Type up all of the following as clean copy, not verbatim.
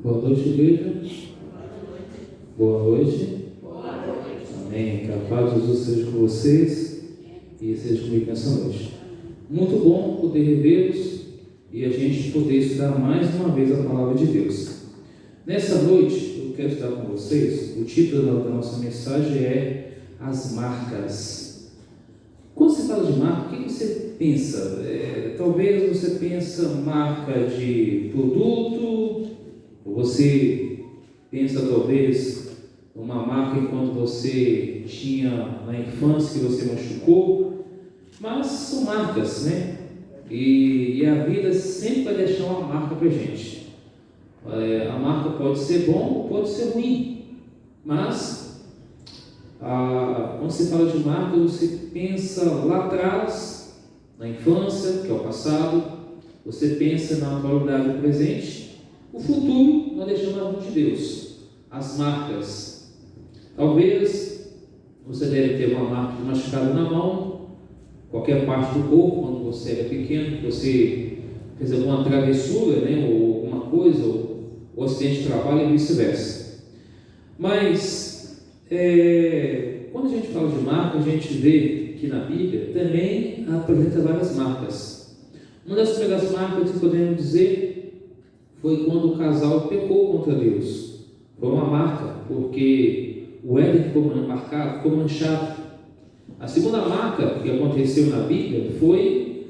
Boa noite, igreja. Boa noite. Amém. Que a paz de Jesus seja com vocês e seja comigo nessa noite. Muito bom poder revê-los e a gente poder estudar mais uma vez a palavra de Deus. Nessa noite, eu quero estudar com vocês, o título da nossa mensagem é As Marcas. Quando você fala de marca, o que você pensa? Talvez você pensa marca de produto, ou você pensa talvez uma marca enquanto você tinha na infância que você machucou, mas são marcas, né? E a vida sempre vai deixar uma marca pra gente. A marca pode ser bom ou pode ser ruim, mas quando você fala de marca, você pensa lá atrás, na infância, que é o passado, você pensa na atualidade do presente, o futuro nós deixamos na mão de Deus. As marcas, talvez você deve ter uma marca de machucado na mão, qualquer parte do corpo, quando você era pequeno, você fez alguma travessura, né, ou alguma coisa, ou acidente de trabalho e vice-versa. Mas quando a gente fala de marca, a gente vê que na Bíblia também apresenta várias marcas. Uma das primeiras marcas que podemos dizer foi quando o casal pecou contra Deus. Foi uma marca, porque o Éden ficou marcado, ficou manchado. A segunda marca que aconteceu na Bíblia foi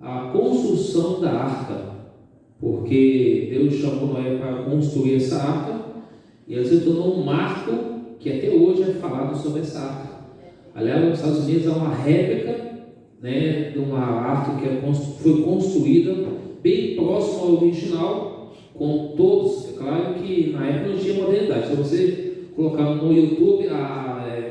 a construção da arca, porque Deus chamou Noé para construir essa arca e ela se tornou um marco que até hoje é falado sobre essa arca. Aliás, nos Estados Unidos há uma réplica, né, de uma arca que foi construída bem próximo ao original, com todos. É claro que na época não tinha modernidade. Se você colocar no YouTube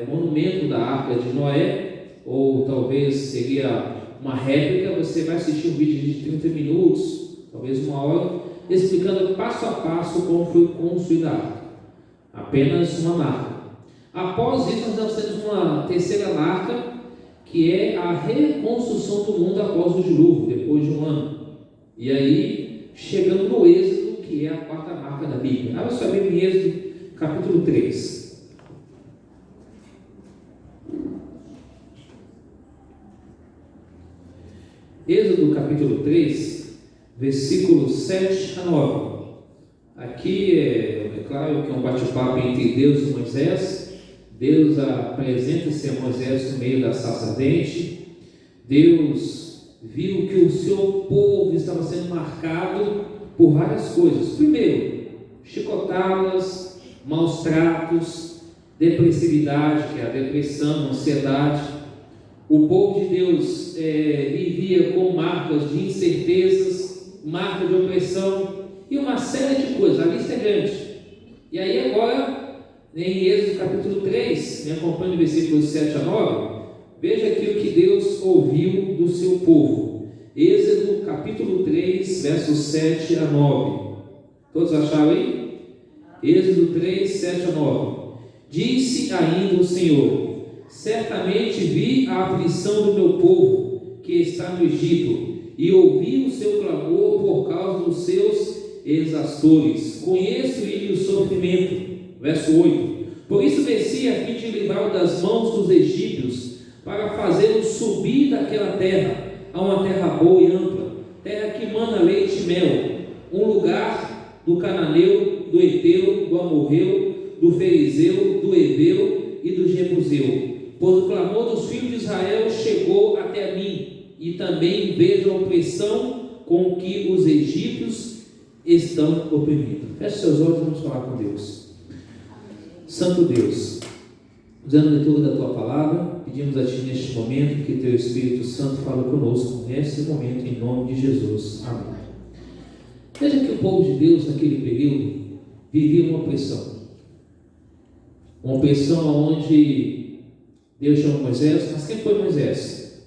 monumento da arca de Noé, ou talvez seria uma réplica, você vai assistir um vídeo de 30 minutos, talvez uma hora, explicando passo a passo como foi construída a arca. Apenas uma marca. Após isso, nós temos uma terceira marca, que é a reconstrução do mundo após o dilúvio, depois de um ano. E aí, chegando no Êxodo, que é a quarta marca da Bíblia. Abra sua Bíblia em Êxodo, capítulo 3. Êxodo capítulo 3, versículos 7 a 9. Aqui é claro que é um bate-papo entre Deus e Moisés. Deus apresenta-se a Moisés no meio da sarça ardente. Deus viu que o seu povo estava sendo marcado por várias coisas. Primeiro, chicotadas, maus tratos, depressividade, que é a depressão, ansiedade. O povo de Deus vivia com marcas de incertezas, marca de opressão e uma série de coisas. A lista é grande. E aí agora, em Êxodo capítulo 3, me acompanhe no versículo 7 a 9, veja aqui o que Deus ouviu do seu povo. Êxodo capítulo 3, versos 7 a 9. Todos acharam aí? Êxodo 3, 7 a 9. Disse ainda o Senhor: certamente vi a aflição do meu povo que está no Egito, e ouvi o seu clamor por causa dos seus exastores. Conheço-lhe o sofrimento. Verso 8. Por isso desci a fim de livrá-lo das mãos dos egípcios, para fazê-lo subir daquela terra a uma terra boa e ampla, terra que mana leite e mel, um lugar do cananeu, do heteu, do amorreu, do ferizeu, do heveu e do jebuseu. Pois o clamor dos filhos de Israel chegou até mim, e também vejo a opressão com que os egípcios estão oprimidos. Feche seus olhos e vamos falar com Deus. Santo Deus, usando a leitura da Tua Palavra, pedimos a Ti neste momento que Teu Espírito Santo fale conosco nesse momento, em nome de Jesus. Amém. Veja que o povo de Deus naquele período vivia uma opressão onde Deus chamou Moisés. Mas quem foi Moisés?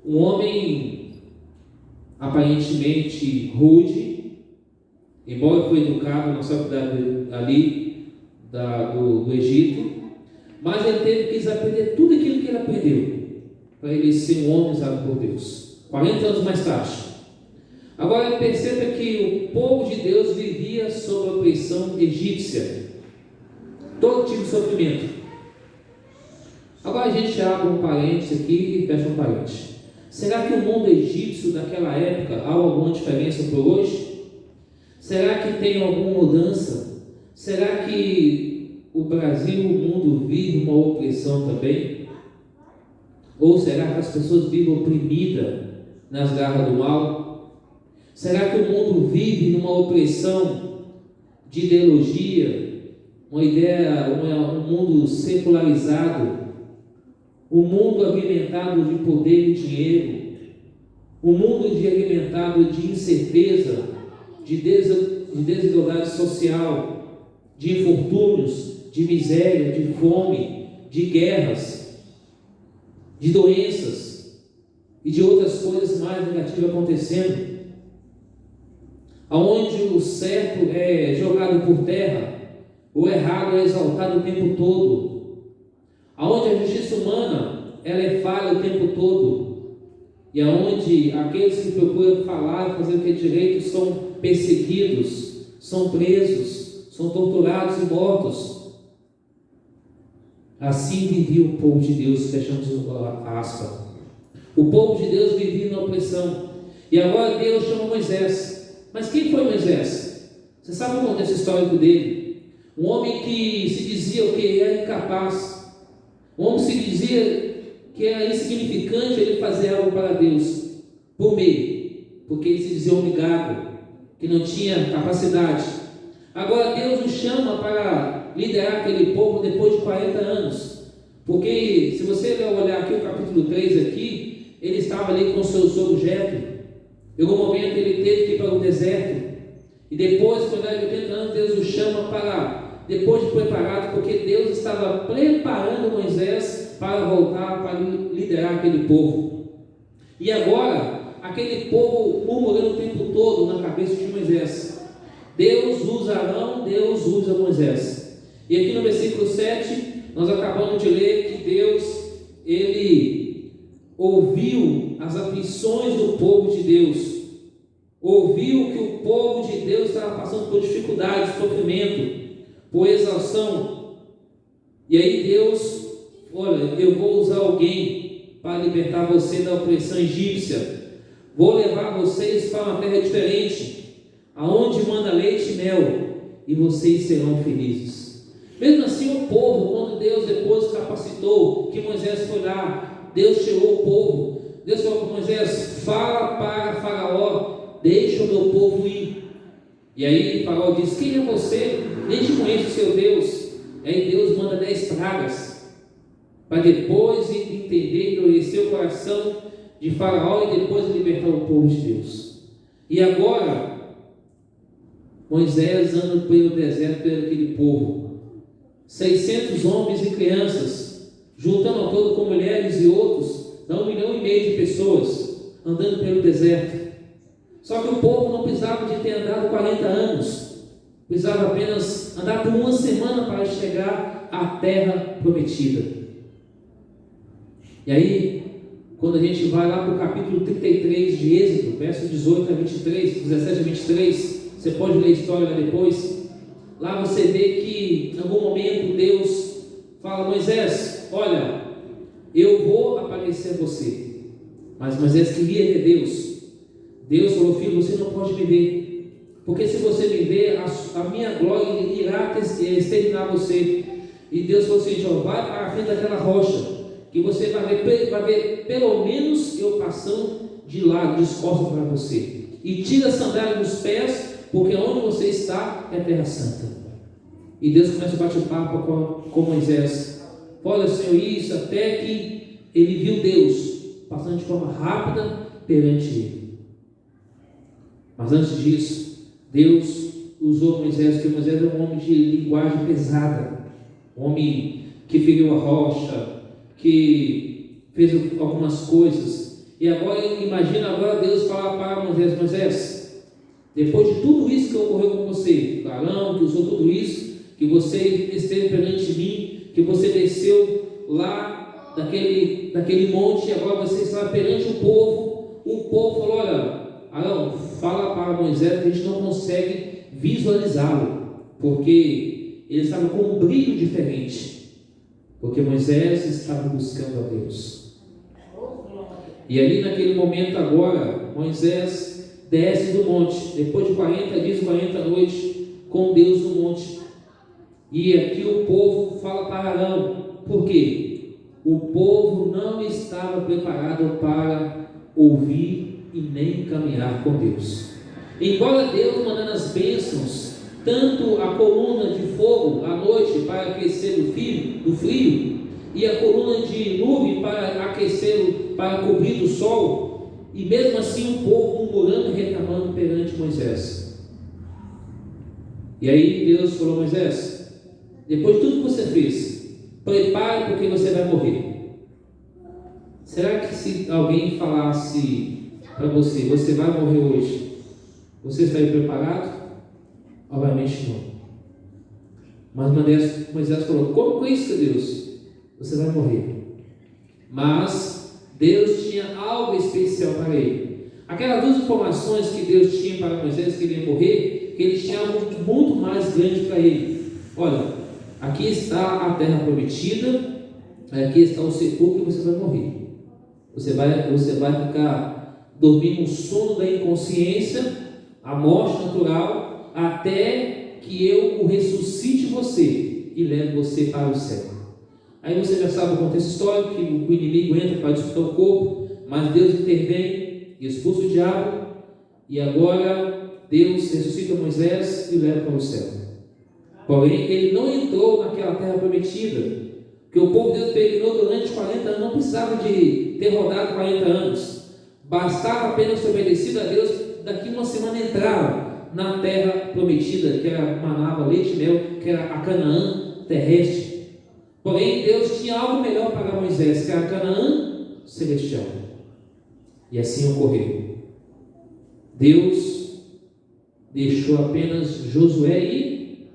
Um homem aparentemente rude, embora foi educado na sociedade ali do Egito, mas ele teve que desaprender tudo aquilo que ele aprendeu para ele ser um homem usado por Deus. 40 anos mais tarde, Agora perceba que o povo de Deus vivia sob a opressão egípcia, todo tipo de sofrimento. Agora a gente abre um parênteses aqui e fecha um parênteses. Será que o mundo egípcio daquela época há alguma diferença por hoje? Será que tem alguma mudança? Será que o Brasil, o mundo vive uma opressão também? Ou será que as pessoas vivem oprimidas nas garras do mal? Será que o mundo vive numa opressão de ideologia, uma ideia, um mundo secularizado, um mundo alimentado de poder e dinheiro, um mundo alimentado de incerteza, de desigualdade social, de infortúnios, de miséria, de fome, de guerras, de doenças e de outras coisas mais negativas acontecendo, aonde o certo é jogado por terra, o errado é exaltado o tempo todo, aonde a justiça humana ela é falha o tempo todo, e aonde aqueles que procuram falar e fazer o que é direito são perseguidos, são presos, são torturados e mortos. Assim vivia o povo de Deus, fechamos a aspa. O povo de Deus vivia na opressão, e agora Deus chama Moisés. Mas quem foi Moisés? Você sabe o contexto histórico dele? Um homem que se dizia o que? Era incapaz. Um homem que se dizia que era insignificante ele fazer algo para Deus, por meio, porque ele se dizia homem gago, que não tinha capacidade. Agora Deus o chama para liderar aquele povo depois de 40 anos, porque se você olhar aqui o capítulo 3 aqui, ele estava ali com o seu sogro Jetro. Em algum momento ele teve que ir para o deserto, e depois, quando era de 80 anos, Deus o chama para, depois de preparado, porque Deus estava preparando Moisés para voltar, para liderar aquele povo. E agora, aquele povo murmurando o tempo todo na cabeça de Moisés. Deus usa Arão, Deus usa Moisés. E aqui no versículo 7, nós acabamos de ler que Deus, ele ouviu as aflições do povo de Deus, ouviu que o povo de Deus estava passando por dificuldades, sofrimento, por exaustão. E aí Deus, olha, eu vou usar alguém para libertar você da opressão egípcia, vou levar vocês para uma terra diferente, aonde manda leite e mel, e vocês serão felizes. Mesmo assim, o povo, quando Deus depois capacitou, que Moisés foi lá, Deus tirou o povo, Deus falou para Moisés: fala para Faraó, deixa o meu povo ir. E aí Faraó diz: quem é você? Nem te conheço o seu Deus. E aí Deus manda 10 pragas, para depois entender, endurecer o coração de Faraó e depois libertar o povo de Deus. E agora Moisés anda pelo deserto, pelo aquele povo, 600 homens e crianças, juntando ao todo com mulheres e outros, dá 1,5 milhão de pessoas andando pelo deserto. Só que o povo não precisava de ter andado 40 anos, precisava apenas andar por uma semana para chegar à terra prometida. E aí, quando a gente vai lá para o capítulo 33 de Êxodo, verso 18 a 23, 17 a 23, você pode ler a história depois. Lá você vê que em algum momento Deus fala: Moisés, olha, eu vou aparecer a você. Mas Moisés queria ver Deus. Deus falou: filho, você não pode me ver, porque se você me ver, a minha glória irá exterminar você. E Deus falou assim: vai para a frente daquela rocha, que você vai ver pelo menos eu passando de lado, de costas para você. E tira a sandália dos pés, porque onde você está é terra santa. E Deus começa a bater papo com Moisés. Olha, Senhor, isso, até que ele viu Deus passando de forma rápida perante ele. Mas antes disso, Deus usou Moisés, porque Moisés era um homem de linguagem pesada, um homem que feriu a rocha, que fez algumas coisas. E agora, imagina agora Deus falar para Moisés: Moisés, depois de tudo isso que ocorreu com você, Arão, que usou tudo isso, que você esteve perante mim, que você desceu lá daquele monte, e agora você está perante o povo. O povo falou: olha, Arão, fala para Moisés que a gente não consegue visualizá-lo, porque ele estava com um brilho diferente, porque Moisés estava buscando a Deus. E ali naquele momento agora, Moisés desce do monte, depois de 40 dias e 40 noites com Deus no monte. E aqui o povo fala para Arão, por quê? O povo não estava preparado para ouvir e nem caminhar com Deus. Embora Deus mandando as bênçãos, tanto a coluna de fogo à noite para aquecer do frio, e a coluna de nuvem para aquecê-lo, para cobrir do sol, e mesmo assim o povo murmurando e reclamando perante Moisés. E aí Deus falou: Moisés, depois de tudo que você fez, prepare porque você vai morrer. Será que se alguém falasse para você, você vai morrer hoje, você estaria preparado? Obviamente não. Mas Moisés falou: como é isso, Deus? Você vai morrer. Mas Deus tinha algo especial para ele. Aquelas duas informações que Deus tinha para Moisés, que ele ia morrer, que ele tinha algo muito mais grande para ele. Olha, aqui está a terra prometida, aqui está o sepulcro e você vai morrer. Você vai ficar dormindo um sono da inconsciência, a morte natural, até que eu o ressuscite você e leve você para o céu. Aí você já sabe o contexto histórico, que o inimigo entra para disputar o corpo, mas Deus intervém e expulsa o diabo, e agora Deus ressuscita Moisés e o leva para o céu. Porém, ele não entrou naquela terra prometida, porque o povo de Deus peregrinou durante 40 anos, não precisava de ter rodado 40 anos, bastava apenas ter obedecido a Deus. Daqui uma semana entrava na terra prometida, que era manava leite e mel, que era a Canaã terrestre. Porém, Deus tinha algo melhor para Moisés, que era a Canaã celestial. E assim ocorreu. Deus deixou apenas Josué e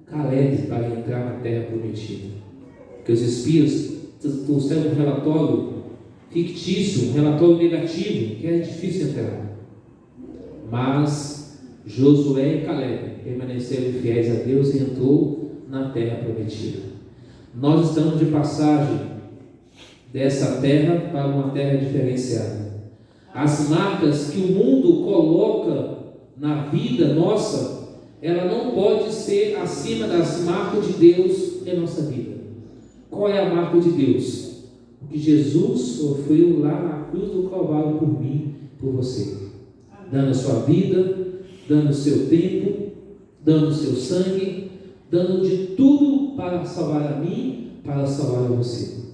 Caleb para entrar na terra prometida. Porque os espias trouxeram um relatório fictício, um relatório negativo, que é difícil entrar. Mas Josué e Caleb permaneceram fiéis a Deus e entrou na terra prometida. Nós estamos de passagem dessa terra para uma terra diferenciada. As marcas que o mundo coloca na vida nossa, ela não pode ser acima das marcas de Deus em nossa vida. Qual é a marca de Deus? O que Jesus sofreu lá na cruz do Calvário por mim, por você, dando a sua vida, dando o seu tempo, dando o seu sangue, dando de tudo para salvar a mim, para salvar a você.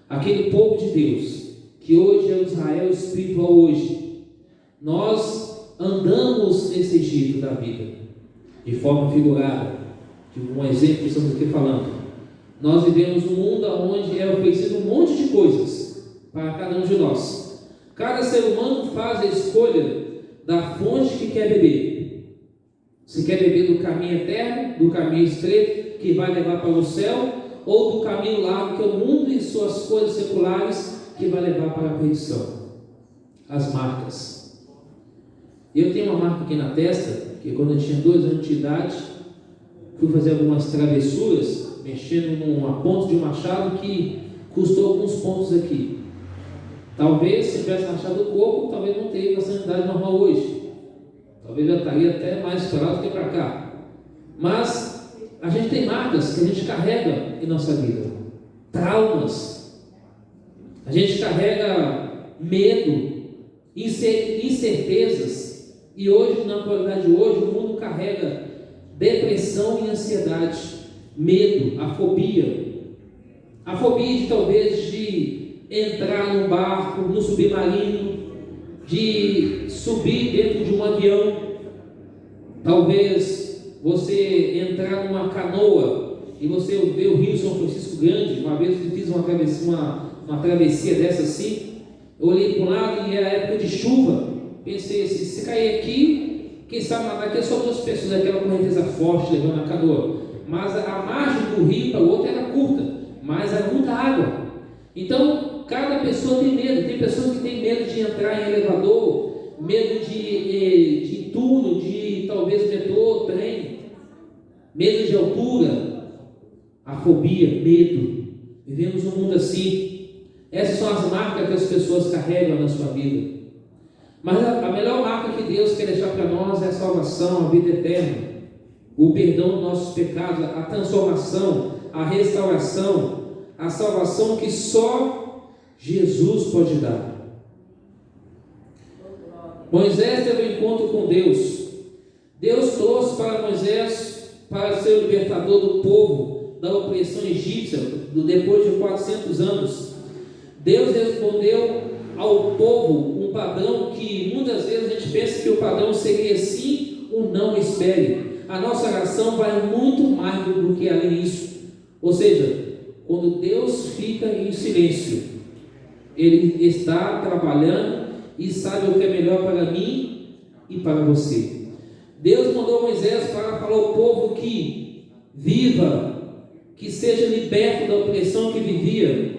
Aquele povo de Deus, que hoje é o Israel espiritual hoje, nós andamos nesse Egito da vida, de forma figurada, de um exemplo que estamos aqui falando. Nós vivemos um mundo onde é oferecido um monte de coisas para cada um de nós. Cada ser humano faz a escolha da fonte que quer beber. Se quer beber do caminho eterno, do caminho estreito, que vai levar para o céu, ou do caminho largo, que é o mundo e suas coisas seculares, que vai levar para a perdição. As marcas. Eu tenho uma marca aqui na testa, que quando eu tinha 2 anos de idade, fui fazer algumas travessuras, mexendo numa ponta de um machado que custou alguns pontos aqui. Talvez se tivesse achado o corpo, talvez não teria uma sanidade normal hoje. Talvez já estaria até mais para lá do que para cá. Mas a gente tem marcas que a gente carrega em nossa vida. Traumas. A gente carrega medo, incertezas. E hoje, na atualidade de hoje, o mundo carrega depressão e ansiedade, medo, a fobia de talvez de entrar num barco, no submarino, de subir dentro de um avião, talvez você entrar numa canoa e você vê o Rio São Francisco grande. Uma vez eu fiz uma travessia dessa assim, eu olhei para um lado e era época de chuva, pensei assim, se cair aqui, quem sabe nadar aqui é só 2 pessoas, aquela correnteza forte levando a canoa, mas a margem do rio para o outro era curta, mas era muita água. Então cada pessoa tem medo. Tem pessoas que têm medo de entrar em elevador, medo de túnel, de talvez metrô, trem, medo de altura, a fobia, medo. Vivemos um mundo assim. Essas são as marcas que as pessoas carregam na sua vida. Mas a melhor marca que Deus quer deixar para nós é a salvação, a vida eterna, o perdão dos nossos pecados, a transformação, a restauração, a salvação que só Jesus pode dar. Moisés teve um encontro com Deus. Deus trouxe para Moisés para ser o libertador do povo da opressão egípcia depois de 400 anos. Deus respondeu ao povo um padrão que muitas vezes a gente pensa que o padrão seria sim ou não, espere. A nossa oração vai muito mais do que além disso. Ou seja, quando Deus fica em silêncio, Ele está trabalhando e sabe o que é melhor para mim e para você. Deus mandou Moisés para falar ao povo que viva, que seja liberto da opressão que vivia.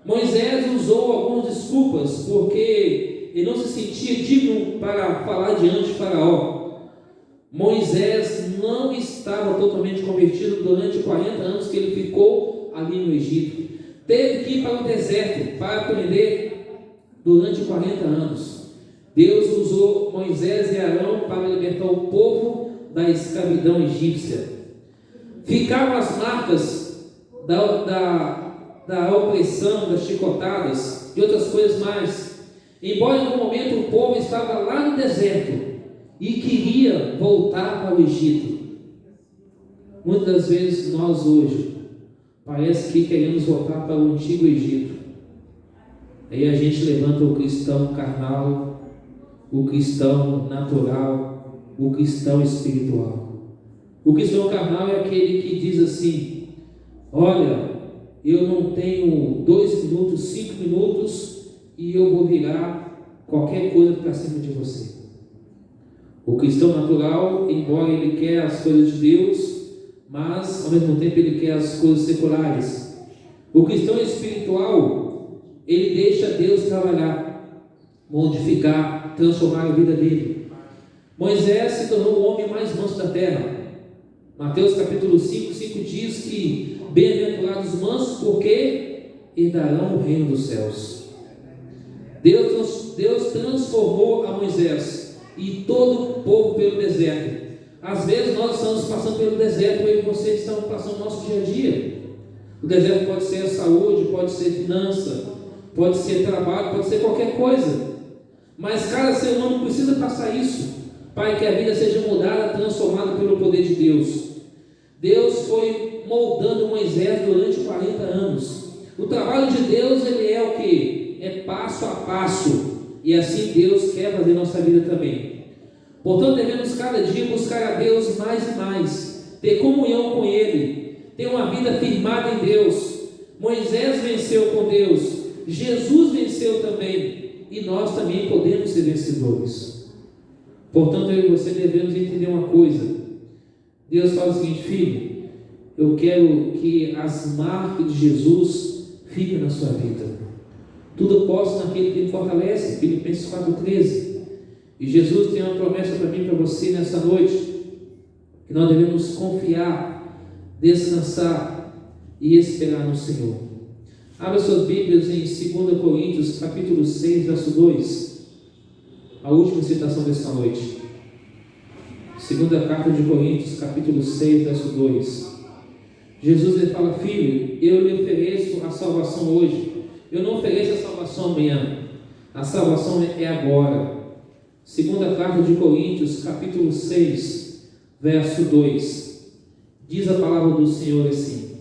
Moisés usou algumas desculpas, porque ele não se sentia digno para falar diante de Faraó. Moisés não estava totalmente convertido durante 40 anos que ele ficou ali no Egito. Teve que ir para o deserto para aprender durante 40 anos. Deus usou Moisés e Arão para libertar o povo da escravidão egípcia. Ficaram as marcas da opressão, das chicotadas e outras coisas mais. Embora em algum momento o povo estava lá no deserto e queria voltar para o Egito. Muitas vezes nós hoje parece que queremos voltar para o antigo Egito. Aí a gente levanta o cristão carnal, o cristão natural, o cristão espiritual. O cristão carnal é aquele que diz assim: olha, eu não tenho 2 minutos, 5 minutos e eu vou virar qualquer coisa para cima de você. O cristão natural, embora ele quer as coisas de Deus, mas ao mesmo tempo ele quer as coisas seculares. O cristão espiritual, ele deixa Deus trabalhar, modificar, transformar a vida dele. Moisés se tornou o homem mais manso da terra. Mateus capítulo 5 diz que bem-aventurados os mansos, porque herdarão o reino dos céus. Deus transformou a Moisés e todo o povo pelo deserto. Às vezes nós estamos passando pelo deserto, eu e você estamos passando no nosso dia a dia. O deserto pode ser a saúde, pode ser finança, pode ser trabalho, pode ser qualquer coisa. Mas cada ser humano precisa passar isso, para que a vida seja mudada, transformada pelo poder de Deus. Deus foi moldando Moisés durante 40 anos. O trabalho de Deus, ele é o que? É passo a passo. E assim Deus quer fazer nossa vida também. Portanto, devemos cada dia buscar a Deus mais e mais, ter comunhão com Ele, ter uma vida firmada em Deus. Moisés venceu com Deus, Jesus venceu também, e nós também podemos ser vencedores. Portanto, eu e você devemos entender uma coisa. Deus fala o seguinte: filho, eu quero que as marcas de Jesus fiquem na sua vida. Tudo eu posso naquele que me fortalece, Filipenses 4,13. E Jesus tem uma promessa para mim e para você nessa noite, que nós devemos confiar, descansar e esperar no Senhor. Abra suas Bíblias em 2 Coríntios capítulo 6, verso 2, a última citação desta noite. Segunda carta de Coríntios capítulo 6, verso 2. Jesus ele fala: filho, eu lhe ofereço a salvação hoje. Eu não ofereço a salvação amanhã. A salvação é agora. Segunda carta de Coríntios, capítulo 6, verso 2. Diz a palavra do Senhor assim.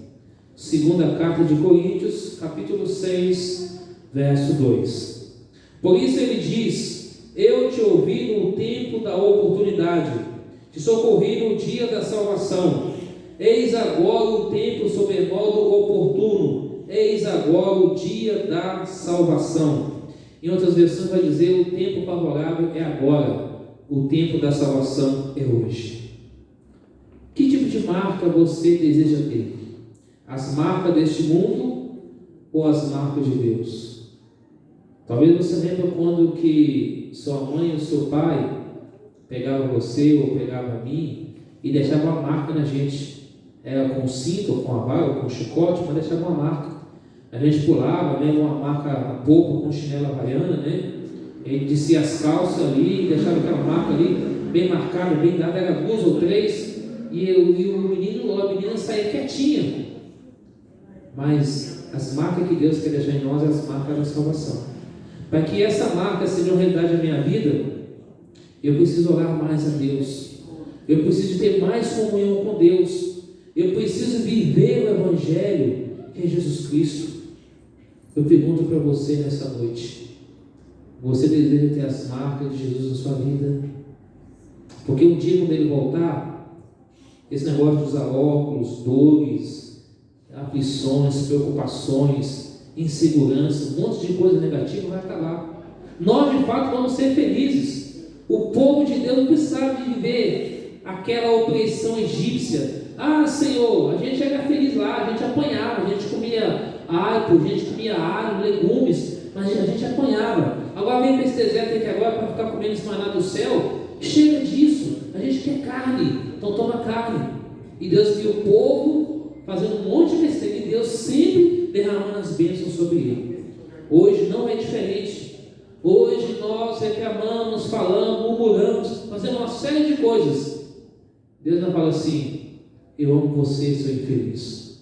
Segunda carta de Coríntios, capítulo 6, verso 2. Por isso ele diz: eu te ouvi no tempo da oportunidade, te socorri no dia da salvação. Eis agora o tempo sobremodo oportuno, eis agora o dia da salvação. Em outras versões vai dizer: o tempo favorável é agora, o tempo da salvação é hoje. Que tipo de marca você deseja ter? As marcas deste mundo ou as marcas de Deus? Talvez você lembre quando que sua mãe ou seu pai pegava você ou pegava a mim e deixava uma marca na gente. Era com cinto, ou com a vara, ou com chicote, mas deixava uma marca. A gente pulava, né, uma marca a pouco com chinela havaiana, né? Ele descia as calças ali, deixava aquela marca ali, bem marcada, bem dada, era 2 ou 3, e o menino ou a menina saía quietinha. Mas as marcas que Deus quer deixar em nós, as marcas da salvação. Para que essa marca seja uma realidade na minha vida, eu preciso orar mais a Deus, eu preciso ter mais comunhão com Deus, eu preciso viver o Evangelho que é Jesus Cristo. Eu pergunto para você nessa noite: você deseja ter as marcas de Jesus na sua vida? Porque um dia, quando Ele voltar, esse negócio de usar óculos, dores, aflições, preocupações, insegurança, um monte de coisa negativa vai acabar. Nós de fato vamos ser felizes. O povo de Deus não precisava de viver aquela opressão egípcia. Ah, Senhor, a gente era feliz lá, a gente apanhava, a gente comia aipo, a gente comia alho, legumes, mas a gente apanhava. Agora vem para esse deserto aqui agora para ficar comendo esse maná do céu. Chega disso, a gente quer carne, então toma carne. E Deus viu o povo fazendo um monte de besteira, e Deus sempre derramando as bênçãos sobre ele. Hoje não é diferente. Hoje nós reclamamos, falamos, murmuramos, fazemos uma série de coisas. Deus não fala assim: eu amo você, seu infeliz,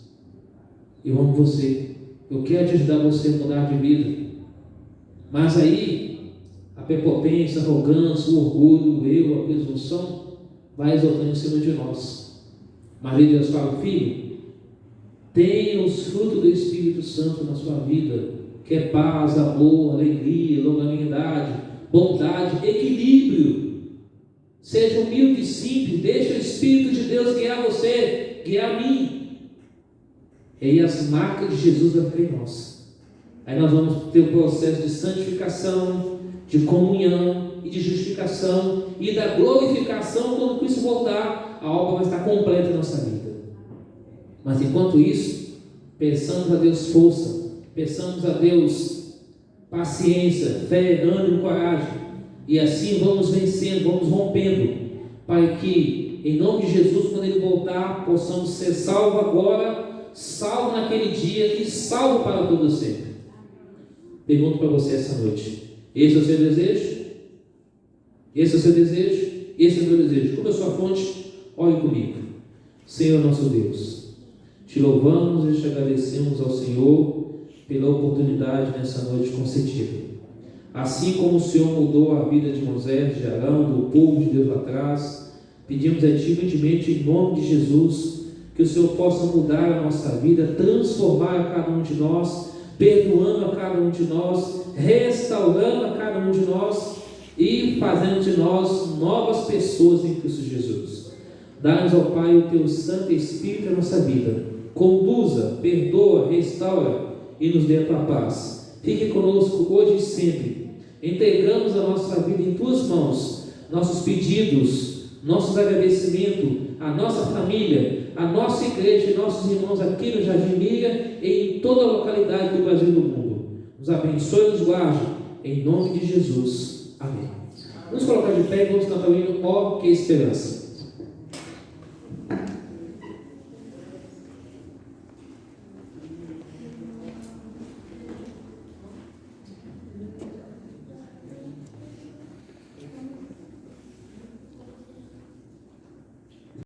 eu amo você, eu quero te ajudar você a mudar de vida. Mas aí a prepotência, a arrogância, o orgulho, o eu, a presunção vai exaltando em cima de nós. Mas aí Deus fala: filho, tenha os frutos do Espírito Santo na sua vida, que é paz, amor, alegria, longanimidade, bondade, equilíbrio. Seja humilde e simples, deixe o Espírito de Deus guiar você, guiar a mim. E aí as marcas de Jesus vão ficar em nós. Aí nós vamos ter o processo de santificação, de comunhão e de justificação e da glorificação. Quando Cristo voltar, a obra vai estar completa na nossa vida. Mas enquanto isso, peçamos a Deus força, peçamos a Deus paciência, fé, ânimo, coragem, e assim vamos vencendo, vamos rompendo, para que em nome de Jesus, quando Ele voltar, possamos ser salvos agora, salvos naquele dia e salvos para todo sempre. Pergunto para você essa noite: esse é o seu desejo? Esse é o seu desejo? Esse é o meu desejo. Como é a sua fonte? Ore comigo. Senhor nosso Deus, te louvamos e te agradecemos ao Senhor pela oportunidade nessa noite concedida. Assim como o Senhor mudou a vida de Moisés, de Arão, do povo de Deus lá atrás, pedimos a Ti humildemente, em nome de Jesus, que o Senhor possa mudar a nossa vida, transformar a cada um de nós, perdoando a cada um de nós, restaurando a cada um de nós e fazendo de nós novas pessoas em Cristo Jesus. Dá-nos, ó Pai, o Teu Santo Espírito na nossa vida. Conduza, perdoa, restaura e nos dê a Tua paz. Fique conosco hoje e sempre. Entregamos a nossa vida em Tuas mãos, nossos pedidos, nossos agradecimentos, a nossa família, a nossa igreja e nossos irmãos aqui no Jardim Miriam e em toda a localidade do Brasil e do mundo. Nos abençoe e nos guarde, em nome de Jesus. Amém. Vamos colocar de pé e vamos cantar o hino Ó que Esperança.